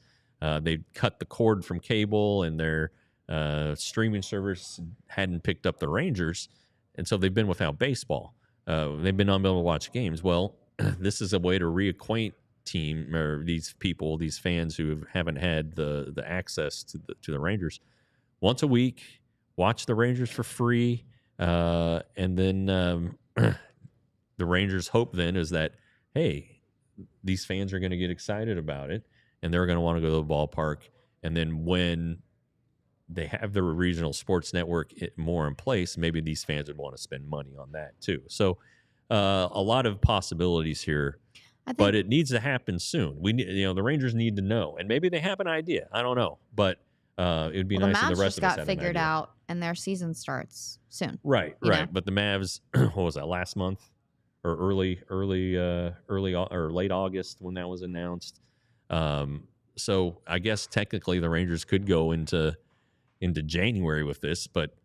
they've cut the cord from cable and their streaming service hadn't picked up the Rangers, and so they've been without baseball. They've been unable to watch games. Well, this is a way to reacquaint these fans who haven't had the access to the Rangers once a week. Watch the Rangers for free, and then the Rangers' hope then is that, hey, these fans are going to get excited about it, and they're going to want to go to the ballpark. And then when they have the regional sports network more in place, maybe these fans would want to spend money on that too. So a lot of possibilities here, but it needs to happen soon. The Rangers need to know, and maybe they have an idea. I don't know, but it would be nice if the rest of us had an idea. The Mavs just got figured out, and their season starts soon. Right. But the Mavs, what was that, last month or early or late August when that was announced? So I guess technically the Rangers could go into January with this, but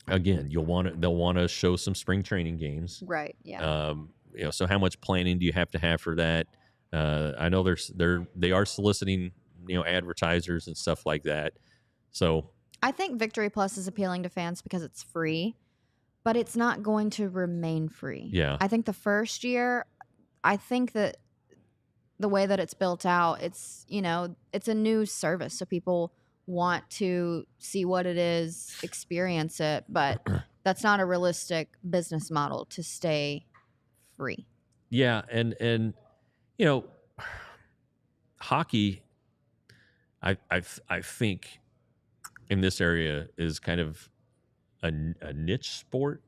again, they'll want to show some spring training games. Right. Yeah. You know, so how much planning do you have to have for that? I know they are soliciting, you know, advertisers and stuff like that. So I think Victory Plus is appealing to fans because it's free, but it's not going to remain free. Yeah. I think the first year, I think that the way that it's built out, it's, you know, it's a new service, so people want to see what it is, experience it, but that's not a realistic business model to stay free. Yeah, and you know, hockey, I think in this area is kind of a niche sport.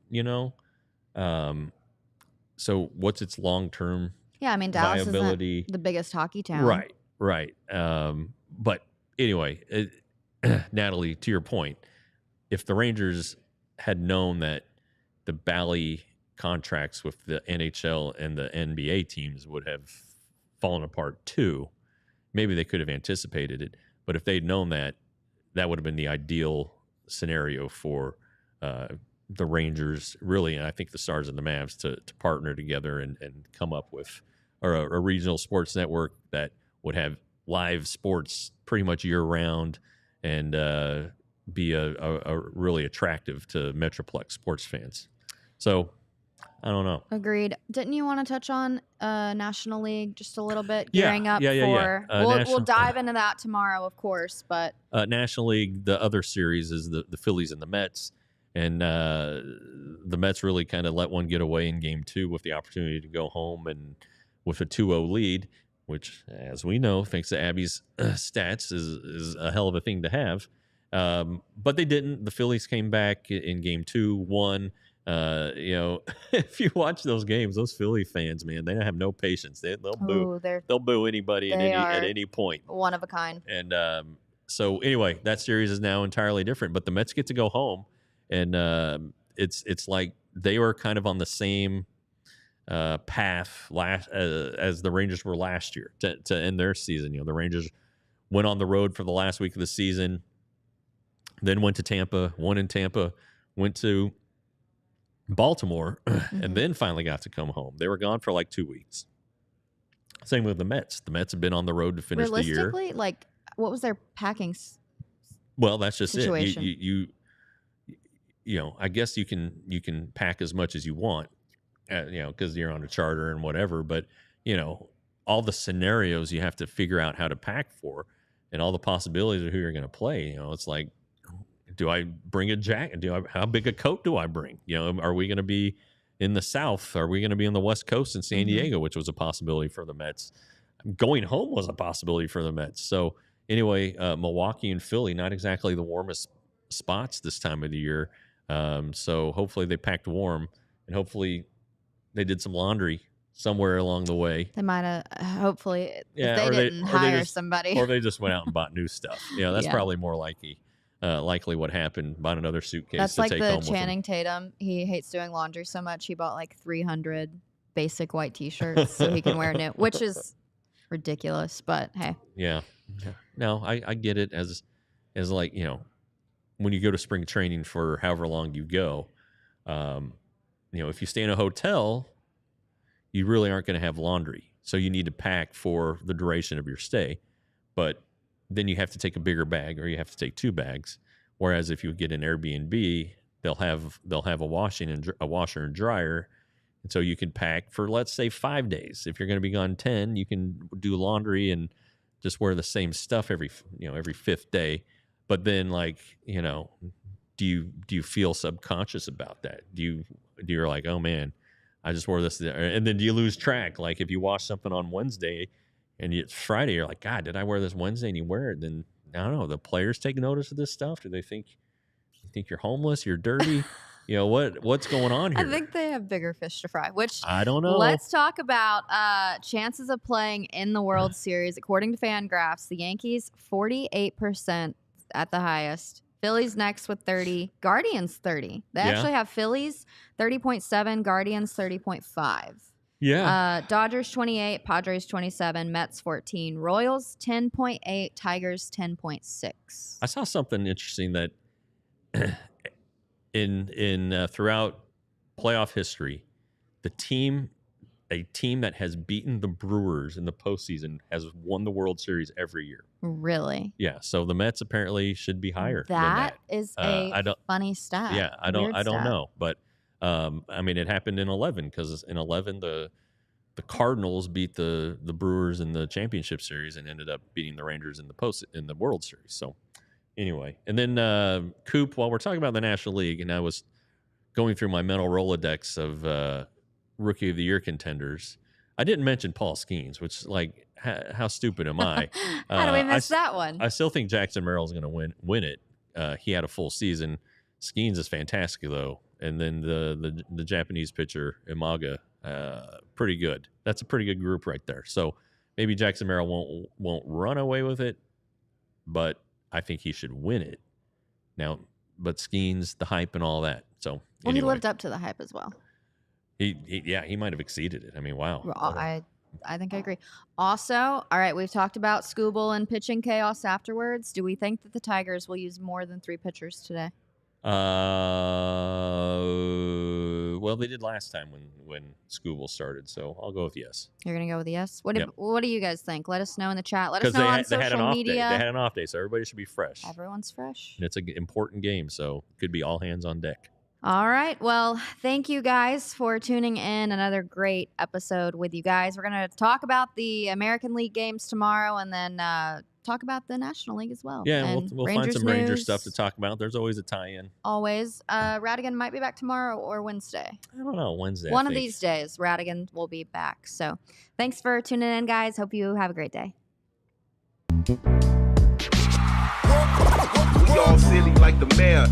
So what's its long term Yeah, I mean, Dallas viability? isn't the biggest hockey town. Right. But anyway, Natalie, to your point, if the Rangers had known that the Bally contracts with the NHL and the NBA teams would have fallen apart too, maybe they could have anticipated it. But if they'd known that, that would have been the ideal scenario for the Rangers, really, and I think the Stars and the Mavs to partner together and come up with a regional sports network that would have live sports pretty much year round and be a really attractive to Metroplex sports fans. So I don't know. Agreed. Didn't you want to touch on National League just a little bit? Gearing up for we'll dive into that tomorrow, of course. But National League, the other series is the Phillies and the Mets. And the Mets really kind of let one get away in game 2 with the opportunity to go home and with a 2-0 lead, which, as we know, thanks to Abby's stats, is a hell of a thing to have. But they didn't. The Phillies came back in game 2, won. If you watch those games, those Philly fans, man, they have no patience. They'll boo. They'll boo anybody at any point. One of a kind. And so anyway, that series is now entirely different. But the Mets get to go home. And it's like they were kind of on the same path as the Rangers were last year to end their season. The Rangers went on the road for the last week of the season, then went to Tampa, won in Tampa, went to Baltimore, and then finally got to come home. They were gone for like 2 weeks. Same with the Mets. The Mets have been on the road to finish the year. Realistically, like, what was their packing Well, that's just situation? I guess you can pack as much as you want, because you're on a charter and whatever. But all the scenarios you have to figure out how to pack for, and all the possibilities of who you're going to play. It's like, do I bring a jacket? How big a coat do I bring? Are we going to be in the South? Are we going to be on the West Coast in San Diego, which was a possibility for the Mets? Going home was a possibility for the Mets. So anyway, Milwaukee and Philly, not exactly the warmest spots this time of the year. So hopefully they packed warm, and hopefully they did some laundry somewhere along the way. They might have, hopefully, if they didn't hire somebody. Or they just went out and bought new stuff. That's probably more likely what happened. Bought another suitcase That's to like take home the with Channing Tatum. He hates doing laundry so much, he bought like 300 basic white T-shirts so he can wear new, which is ridiculous, but hey. Yeah. No, I get it as like, when you go to spring training for however long you go, if you stay in a hotel, you really aren't going to have laundry. So you need to pack for the duration of your stay. But then you have to take a bigger bag, or you have to take 2 bags. Whereas if you get an Airbnb, they'll have a washer and dryer. And so you can pack for, let's say, 5 days. If you're going to be gone 10, you can do laundry and just wear the same stuff every 5th day. But then, like, do you feel subconscious about that? Do you're like, oh man, I just wore this, and then do you lose track? Like if you wash something on Wednesday and it's Friday, you're like, God, did I wear this Wednesday? And you wear it, then I don't know. The players take notice of this stuff. Do they think you're homeless? You're dirty? What's going on here? I think they have bigger fish to fry, which I don't know. Let's talk about chances of playing in the World Series. According to FanGraphs, the Yankees 48% at the highest. Phillies next with 30. Guardians 30. They actually have Phillies 30.7, Guardians 30.5. Yeah. Dodgers 28, Padres 27, Mets 14, Royals 10.8, Tigers 10.6. I saw something interesting that in throughout playoff history, a team that has beaten the Brewers in the postseason has won the World Series every year. Really? Yeah. So the Mets apparently should be higher. That than that. is a funny stat. Yeah, I don't know, but I mean, it happened in 11 because in 11 the Cardinals beat the Brewers in the championship series and ended up beating the Rangers in the World Series. So Anyway, and then Coop, while we're talking about the National League, and I was going through my mental Rolodex of Rookie of the Year contenders, I didn't mention Paul Skeens, which, like, how stupid am I? How do we miss that one? I still think Jackson Merrill's going to win it. He had a full season. Skeens is fantastic, though. And then the Japanese pitcher, Imaga, pretty good. That's a pretty good group right there. So maybe Jackson Merrill won't run away with it, but I think he should win it. Now, but Skeens, the hype and all that. So Well, anyway, he lived up to the hype as well. He might have exceeded it. I mean, wow. I think I agree. Also, all right, we've talked about Scooble and pitching chaos afterwards. Do we think that the Tigers will use more than 3 pitchers today? Well, they did last time when Scooble started, so I'll go with yes. You're gonna go with yes. What Yep. What do you guys think? Let us know in the chat. Let us know on they had an social off media. day. They had an off day, so everybody should be fresh. Everyone's fresh. And it's an important game, so could be all hands on deck. All right. Well, thank you guys for tuning in. Another great episode with you guys. We're going to talk about the American League games tomorrow and then talk about the National League as well. Yeah, and we'll find some Ranger stuff to talk about. There's always a tie-in. Always. Radigan might be back tomorrow or Wednesday. I don't know. Wednesday. One of these days, Radigan will be back. So thanks for tuning in, guys. Hope you have a great day. We all silly like the mayor.